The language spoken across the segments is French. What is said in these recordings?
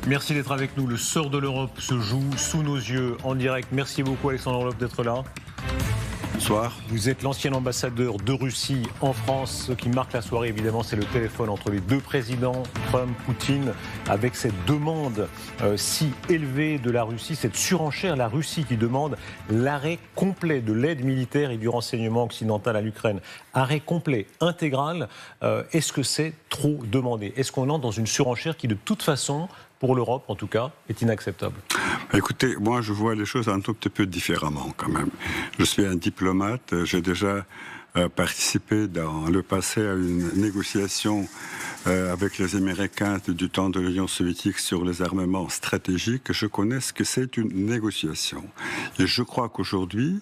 Merci d'être avec nous. Le sort de l'Europe se joue sous nos yeux en direct. Merci beaucoup Alexandre Orlov d'être là. Bonsoir. Vous êtes l'ancien ambassadeur de Russie en France. Ce qui marque la soirée, évidemment, c'est le téléphone entre les deux présidents, Trump, Poutine, avec cette demande si élevée de la Russie, cette surenchère, la Russie qui demande l'arrêt complet de l'aide militaire et du renseignement occidental à l'Ukraine. Arrêt complet, intégral. Est-ce que c'est trop demandé? Est-ce qu'on entre dans une surenchère qui, de toute façon, pour l'Europe en tout cas, est inacceptable? Écoutez, moi je vois les choses un tout petit peu différemment quand même. Je suis un diplomate, j'ai déjà participé dans le passé à une négociation avec les Américains du temps de l'Union soviétique sur les armements stratégiques. Je connais ce que c'est une négociation. Et je crois qu'aujourd'hui,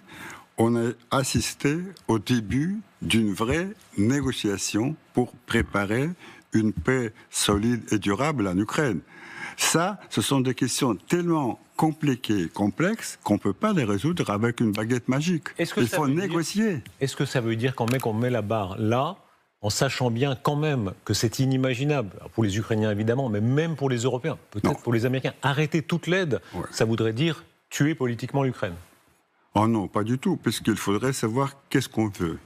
on a assisté au début d'une vraie négociation pour préparer une paix solide et durable en Ukraine. Ça, ce sont des questions tellement compliquées et complexes qu'on ne peut pas les résoudre avec une baguette magique. Il faut négocier. Est-ce que ça veut dire qu'on met la barre là, en sachant bien quand même que c'est inimaginable, pour les Ukrainiens évidemment, mais même pour les Européens, peut-être pour les Américains, arrêter toute l'aide, ça voudrait dire tuer politiquement l'Ukraine? Oh non, pas du tout, puisqu'il faudrait savoir qu'est-ce qu'on veut.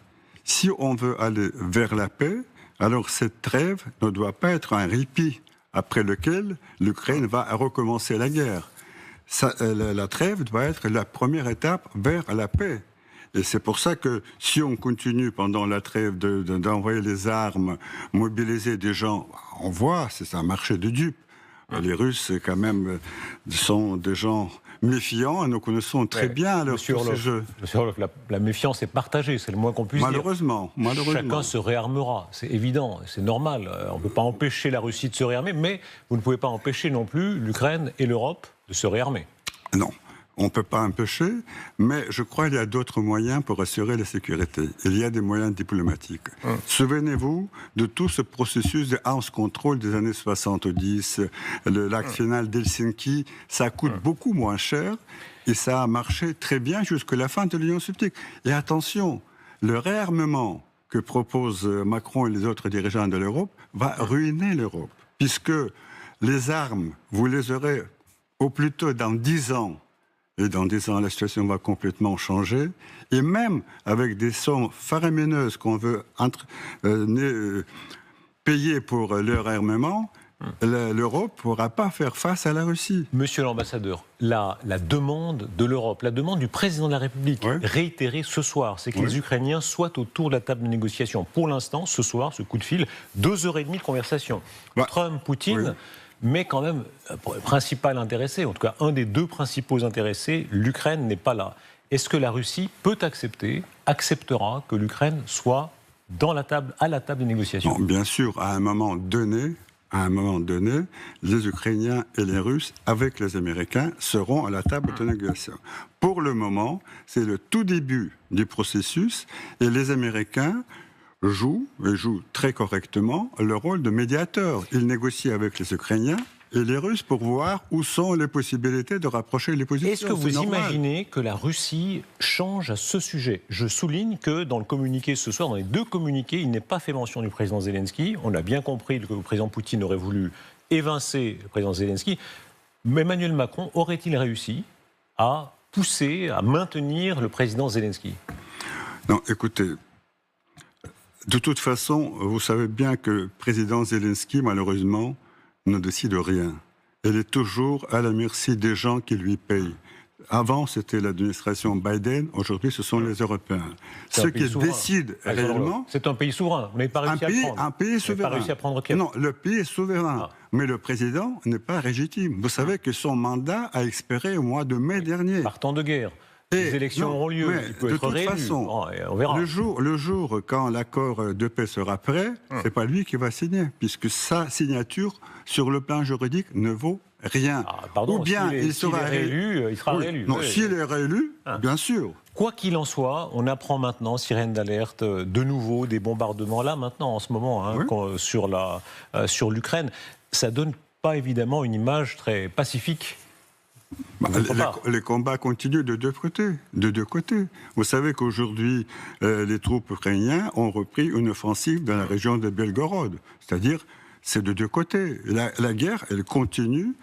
Si on veut aller vers la paix, alors cette trêve ne doit pas être un répit après lequel l'Ukraine va recommencer la guerre. La trêve doit être la première étape vers la paix. Et c'est pour ça que si on continue pendant la trêve d'envoyer les armes, mobiliser des gens, on voit, c'est un marché de dupes. Les Russes, quand même, sont des gens méfiants, et nous connaissons très bien leur jeu. Monsieur Orlov, la méfiance est partagée, c'est le moins qu'on puisse dire. Malheureusement. Chacun se réarmera, c'est évident, c'est normal. On ne peut pas empêcher la Russie de se réarmer, mais vous ne pouvez pas empêcher non plus l'Ukraine et l'Europe de se réarmer. Non. On ne peut pas empêcher, mais je crois qu'il y a d'autres moyens pour assurer la sécurité. Il y a des moyens diplomatiques. Souvenez-vous de tout ce processus de house control des années 70, l'acte final d'Helsinki, ça coûte beaucoup moins cher et ça a marché très bien jusqu'à la fin de l'Union soviétique. Et attention, le réarmement que proposent Macron et les autres dirigeants de l'Europe va ruiner l'Europe, puisque les armes, vous les aurez au plus tôt dans 10 ans. Et dans 10 ans, la situation va complètement changer. Et même avec des sommes faramineuses qu'on veut payer pour leur armement, l'Europe ne pourra pas faire face à la Russie. Monsieur l'ambassadeur, la demande de l'Europe, la demande du président de la République, réitérée ce soir, c'est que les Ukrainiens soient autour de la table de négociation. Pour l'instant, ce soir, ce coup de fil, 2h30 de conversation. Trump, Poutine... Mais quand même, principal intéressé, en tout cas un des deux principaux intéressés, l'Ukraine n'est pas là. Est-ce que la Russie acceptera que l'Ukraine soit à la table des négociations? Non, bien sûr, à un moment donné, les Ukrainiens et les Russes, avec les Américains, seront à la table de négociation. Pour le moment, c'est le tout début du processus et les Américains joue très correctement le rôle de médiateur. Il négocie avec les Ukrainiens et les Russes pour voir où sont les possibilités de rapprocher les positions. Est-ce que vous imaginez que la Russie change à ce sujet? Je souligne que dans le communiqué ce soir, dans les deux communiqués, il n'est pas fait mention du président Zelensky. On a bien compris que le président Poutine aurait voulu évincer le président Zelensky. Mais Emmanuel Macron aurait-il réussi à pousser, à maintenir le président Zelensky? Non, écoutez... De toute façon, vous savez bien que le président Zelensky, malheureusement, ne décide rien. Il est toujours à la merci des gens qui lui payent. Avant, c'était l'administration Biden. Aujourd'hui, ce sont les Européens. Ceux qui décident réellement... C'est un pays souverain. Vous n'avez pas réussi à prendre. Un pays souverain. Pas réussi à prendre Kiev. Non, le pays est souverain. Mais le président n'est pas légitime. Vous savez que son mandat a expiré au mois de mai dernier. Partant de guerre. Les élections auront lieu, il peut être réélu. De toute façon, on verra. Le jour quand l'accord de paix sera prêt, c'est pas lui qui va signer, puisque sa signature, sur le plan juridique, ne vaut rien. Pardon, ou bien il sera réélu, il sera réélu. Non, s'il est réélu, bien sûr. Quoi qu'il en soit, on apprend maintenant, sirène d'alerte, de nouveau des bombardements, là maintenant, en ce moment, sur l'Ukraine. Ça donne pas évidemment une image très pacifique. Les combats continuent de deux côtés. Vous savez qu'aujourd'hui, les troupes ukrainiennes ont repris une offensive dans la région de Belgorod. C'est-à-dire, c'est de deux côtés. La guerre, elle continue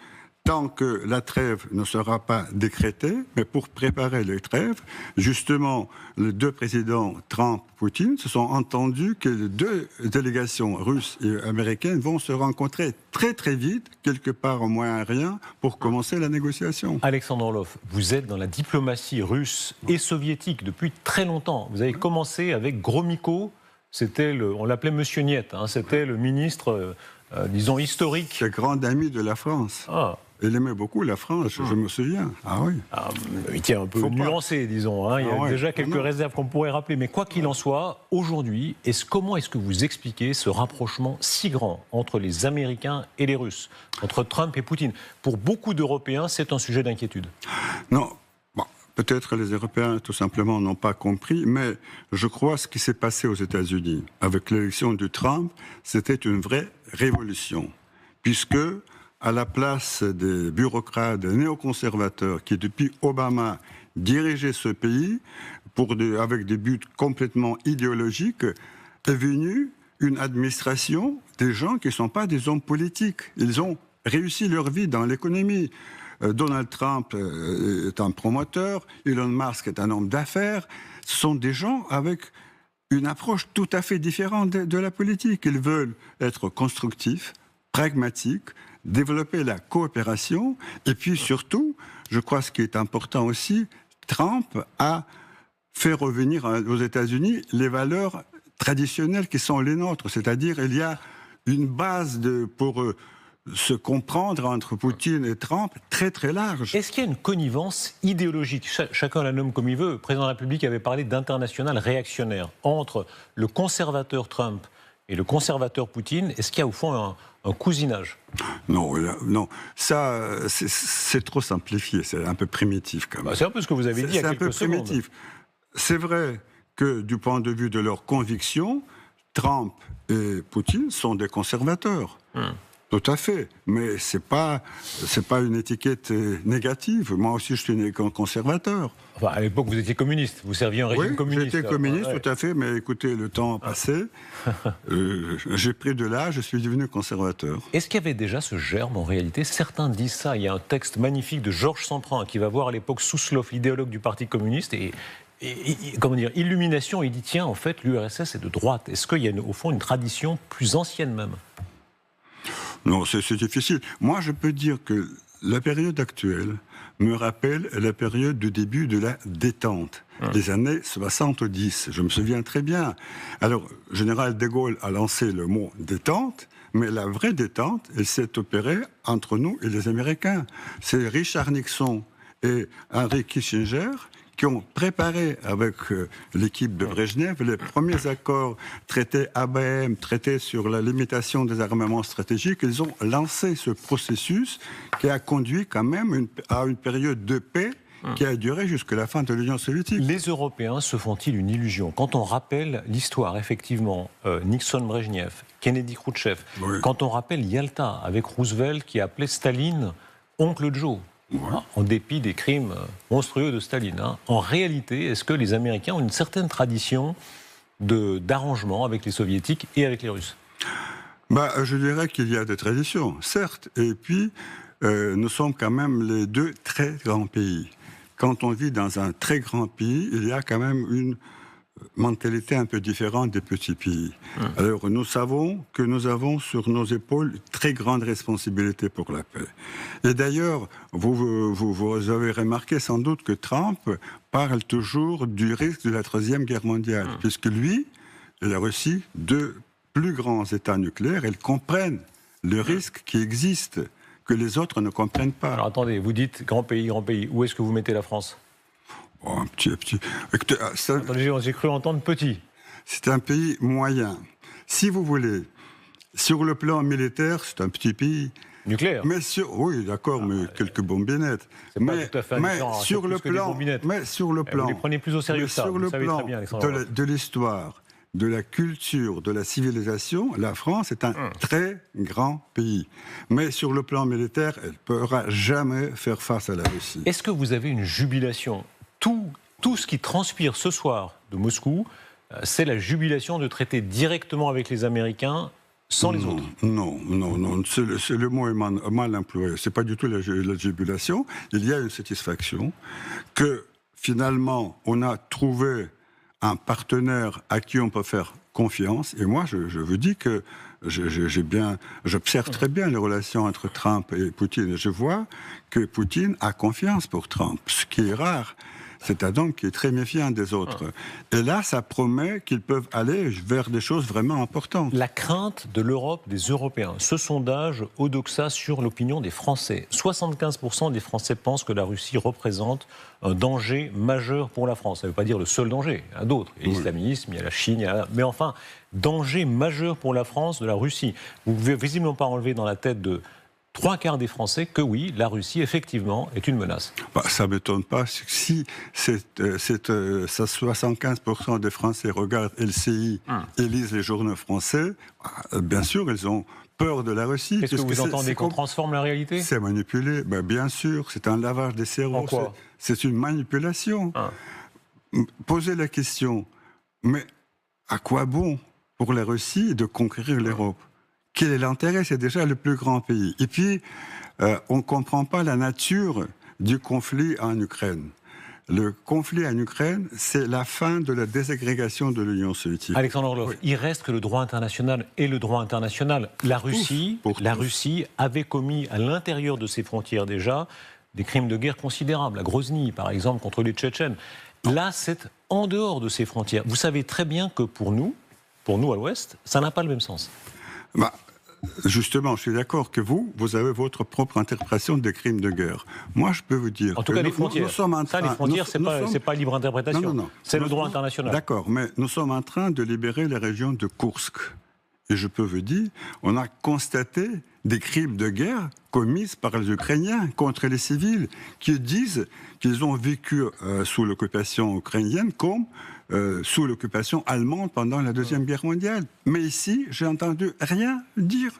tant que la trêve ne sera pas décrétée, mais pour préparer les trêves, justement, les deux présidents Trump et Poutine se sont entendus que les deux délégations russes et américaines vont se rencontrer très très vite, quelque part au Moyen-Orient, pour commencer la négociation. Alexandre Orlov, vous êtes dans la diplomatie russe et soviétique depuis très longtemps. Vous avez commencé avec Gromyko, on l'appelait Monsieur Niet, c'était le ministre, disons, historique. C'est grand ami de la France. Ah. Il aimait beaucoup la France, je me souviens. Ah oui. Il était un peu nuancé, disons. Il y a déjà quelques réserves qu'on pourrait rappeler. Mais quoi qu'il en soit, aujourd'hui, comment est-ce que vous expliquez ce rapprochement si grand entre les Américains et les Russes, entre Trump et Poutine? Pour beaucoup d'Européens, c'est un sujet d'inquiétude. Non. Peut-être les Européens, tout simplement, n'ont pas compris, mais je crois que ce qui s'est passé aux États-Unis avec l'élection de Trump, c'était une vraie révolution. Puisque, à la place des bureaucrates, des néoconservateurs qui, depuis Obama, dirigeaient ce pays avec des buts complètement idéologiques, est venue une administration des gens qui ne sont pas des hommes politiques. Ils ont réussi leur vie dans l'économie. Donald Trump est un promoteur, Elon Musk est un homme d'affaires. Ce sont des gens avec une approche tout à fait différente de la politique. Ils veulent être constructifs, pragmatiques, développer la coopération. Et puis surtout, je crois ce qui est important aussi, Trump a fait revenir aux États-Unis les valeurs traditionnelles qui sont les nôtres. C'est-à-dire il y a une base pour se comprendre entre Poutine et Trump très très large. Est-ce qu'il y a une connivence idéologique? Chacun la nomme comme il veut. Le président de la République avait parlé d'international réactionnaire entre le conservateur Trump et le conservateur Poutine. Est-ce qu'il y a au fond un cousinage? Non, ça c'est trop simplifié, c'est un peu primitif quand même. C'est un peu ce que vous avez dit il y a quelques secondes. C'est un peu primitif. C'est vrai que du point de vue de leurs convictions, Trump et Poutine sont des conservateurs. Tout à fait, mais c'est pas une étiquette négative. Moi aussi, je suis conservateur. Enfin, à l'époque, vous étiez communiste, vous serviez un régime communiste. J'étais communiste, tout à fait, mais écoutez, le temps a passé. J'ai pris de l'âge, je suis devenu conservateur. Est-ce qu'il y avait déjà ce germe, en réalité? Certains disent ça. Il y a un texte magnifique de Georges Semprin qui va voir à l'époque Souslov, l'idéologue du Parti communiste, et comment dire, illumination, il dit tiens, en fait, l'URSS est de droite. Est-ce qu'il y a au fond une tradition plus ancienne même? Non, c'est difficile. Moi, je peux dire que la période actuelle me rappelle la période du début de la détente, des années 70. Je me souviens très bien. Alors, le général de Gaulle a lancé le mot détente, mais la vraie détente, elle s'est opérée entre nous et les Américains. C'est Richard Nixon et Henry Kissinger qui ont préparé avec l'équipe de Brejnev les premiers accords, traités ABM, traités sur la limitation des armements stratégiques. Ils ont lancé ce processus qui a conduit quand même à une période de paix qui a duré jusqu'à la fin de l'Union soviétique. Les Européens se font-ils une illusion? Quand on rappelle l'histoire, effectivement, Nixon-Brejnev, Kennedy-Khrouchtchev, quand on rappelle Yalta avec Roosevelt qui appelait Staline « Oncle Joe », en dépit des crimes monstrueux de Staline. En réalité, est-ce que les Américains ont une certaine tradition d'arrangement avec les Soviétiques et avec les Russes? Je dirais qu'il y a des traditions, certes. Et puis, nous sommes quand même les deux très grands pays. Quand on vit dans un très grand pays, il y a quand même une mentalité un peu différente des petits pays. Alors, nous savons que nous avons sur nos épaules une très grande responsabilité pour la paix. Et d'ailleurs, vous avez remarqué sans doute que Trump parle toujours du risque de la Troisième Guerre mondiale, puisque lui et la Russie, deux plus grands États nucléaires, ils comprennent le risque qui existe, que les autres ne comprennent pas. Alors attendez, vous dites grand pays, où est-ce que vous mettez la France? Un petit. Attendez, j'ai cru entendre petit. C'est un pays moyen. Si vous voulez, sur le plan militaire, c'est un petit pays. Nucléaire. Oui, d'accord, mais quelques bombinnettes. C'est pas tout à fait sur le plan, vous les prenez plus au sérieux que ça. Sur le plan de l'histoire, de la culture, de la civilisation, la France est un très grand pays. Mais sur le plan militaire, elle ne pourra jamais faire face à la Russie. Est-ce que vous avez une jubilation? Tout ce qui transpire ce soir de Moscou, c'est la jubilation de traiter directement avec les Américains sans les autres. Non. Le mot est mal employé. Ce n'est pas du tout la jubilation. Il y a une satisfaction que finalement, on a trouvé un partenaire à qui on peut faire confiance. Et moi, je vous dis que j'observe très bien les relations entre Trump et Poutine. Et je vois que Poutine a confiance pour Trump, ce qui est rare. C'est un homme qui est très méfiant des autres. Et là, ça promet qu'ils peuvent aller vers des choses vraiment importantes. La crainte de l'Europe, des Européens. Ce sondage Odoxa sur l'opinion des Français. 75% des Français pensent que la Russie représente un danger majeur pour la France. Ça ne veut pas dire le seul danger. Il y en a d'autres. Il y a l'islamisme, il y a la Chine, mais enfin, danger majeur pour la France de la Russie. Vous ne pouvez visiblement pas enlever dans la tête de 3/4 des Français que oui, la Russie, effectivement, est une menace. Ça ne m'étonne pas. Si 75% des Français regardent LCI et lisent les journaux français, bien sûr, ils ont peur de la Russie. Qu'est-ce que vous entendez, qu'on transforme la réalité ? C'est manipulé. Bien sûr, c'est un lavage des cerveaux. En quoi ? C'est une manipulation. Posez la question, mais à quoi bon pour la Russie de conquérir l'Europe ? Quel est l'intérêt ? C'est déjà le plus grand pays. Et puis, on ne comprend pas la nature du conflit en Ukraine. Le conflit en Ukraine, c'est la fin de la désagrégation de l'Union soviétique. Alexandre Orlov, il reste que le droit international et le droit international. La Russie avait commis à l'intérieur de ses frontières déjà des crimes de guerre considérables. À Grozny, par exemple, contre les Tchétchènes. Là, c'est en dehors de ses frontières. Vous savez très bien que pour nous à l'Ouest, ça n'a pas le même sens. Justement, je suis d'accord que vous avez votre propre interprétation des crimes de guerre. Moi, je peux vous dire... En tout cas, les frontières. Les frontières, c'est pas libre interprétation. Non. C'est le droit international. D'accord, mais nous sommes en train de libérer la région de Koursk. Et je peux vous dire, on a constaté des crimes de guerre commis par les Ukrainiens contre les civils qui disent qu'ils ont vécu sous l'occupation ukrainienne comme sous l'occupation allemande pendant la Deuxième Guerre mondiale. Mais ici, j'ai entendu rien dire.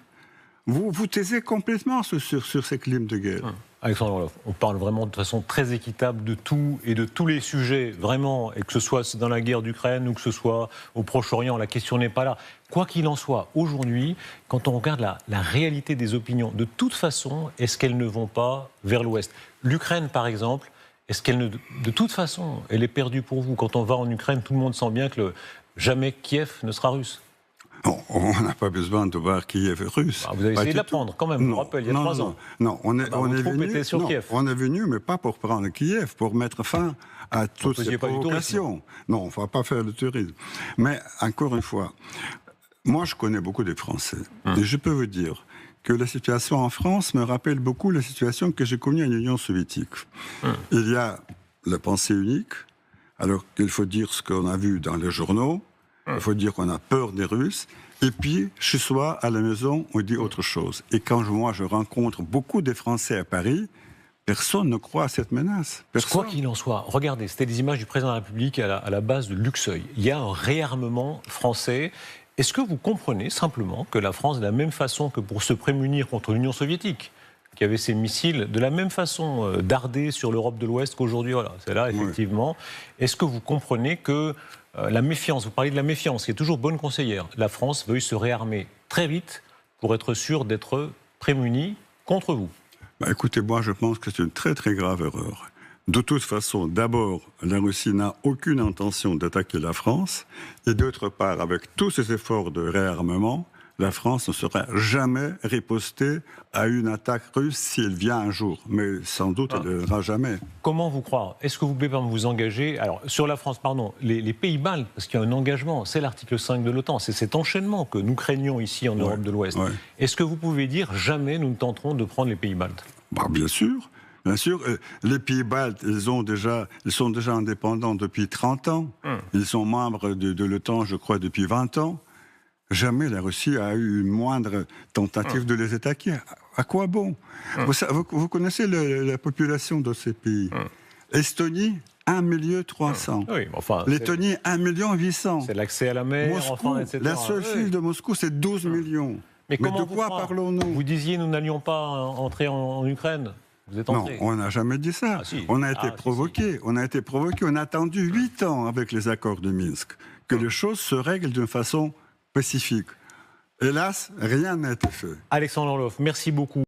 Vous taisez complètement sur ces crimes de guerre. Alexandre Orlov, on parle vraiment de façon très équitable de tout et de tous les sujets, vraiment, et que ce soit dans la guerre d'Ukraine ou que ce soit au Proche-Orient, la question n'est pas là. Quoi qu'il en soit, aujourd'hui, quand on regarde la réalité des opinions, de toute façon, est-ce qu'elles ne vont pas vers l'Ouest ? L'Ukraine, par exemple, est-ce qu'elle de toute façon, elle est perdue pour vous ? Quand on va en Ukraine, tout le monde sent bien que jamais Kiev ne sera russe. On n'a pas besoin de voir Kiev russe. Vous avez essayé de l'apprendre quand même, je vous rappelle, il y a 3 ans. Non, on est venu, mais pas pour prendre Kiev, pour mettre fin à toutes ces provocations. Non, on ne va pas faire le tourisme. Mais encore une fois, moi je connais beaucoup de Français. Et je peux vous dire que la situation en France me rappelle beaucoup la situation que j'ai connue en Union soviétique. Il y a la pensée unique, alors qu'il faut dire ce qu'on a vu dans les journaux. Il faut dire qu'on a peur des Russes. Et puis, chez soi, à la maison, on dit autre chose. Et quand moi, je rencontre beaucoup de Français à Paris, personne ne croit à cette menace. Quoi qu'il en soit, regardez, c'était des images du président de la République à la base de Luxeuil. Il y a un réarmement français. Est-ce que vous comprenez simplement que la France, de la même façon que pour se prémunir contre l'Union soviétique, qui avait ses missiles de la même façon dardés sur l'Europe de l'Ouest qu'aujourd'hui, voilà, c'est là, effectivement. Est-ce que vous comprenez que la méfiance, vous parlez de la méfiance, qui est toujours bonne conseillère. La France veuille se réarmer très vite pour être sûre d'être prémunie contre vous. Écoutez, moi je pense que c'est une très très grave erreur. De toute façon, d'abord, la Russie n'a aucune intention d'attaquer la France. Et d'autre part, avec tous ces efforts de réarmement, la France ne sera jamais ripostée à une attaque russe si elle vient un jour. Mais sans doute, elle ne viendra jamais. Comment vous croire ? Est-ce que vous pouvez vous engager ? Alors, sur la France, pardon, les pays baltes, parce qu'il y a un engagement, c'est l'article 5 de l'OTAN, c'est cet enchaînement que nous craignons ici en Europe de l'Ouest. Est-ce que vous pouvez dire jamais nous ne tenterons de prendre les pays baltes ? Bien sûr. Bien sûr, les pays baltes, ils sont déjà indépendants depuis 30 ans. Ils sont membres de l'OTAN, je crois, depuis 20 ans. Jamais la Russie a eu une moindre tentative de les attaquer. À quoi bon ? Vous connaissez la population de ces pays. Estonie, 1,3 million. Oui, enfin, Lettonie, 1,8 million. C'est l'accès à la mer, Moscou, etc. La seule ville de Moscou, c'est 12 millions. Mais de quoi parlons-nous ? Vous disiez nous n'allions pas entrer en Ukraine. Vous êtes entré. Non, on n'a jamais dit ça. On a été provoqué. On a été provoqué. On a attendu 8 ans avec les accords de Minsk que les choses se règlent d'une façon pacifique. Hélas, rien n'a été fait. Alexandre Orloff, merci beaucoup.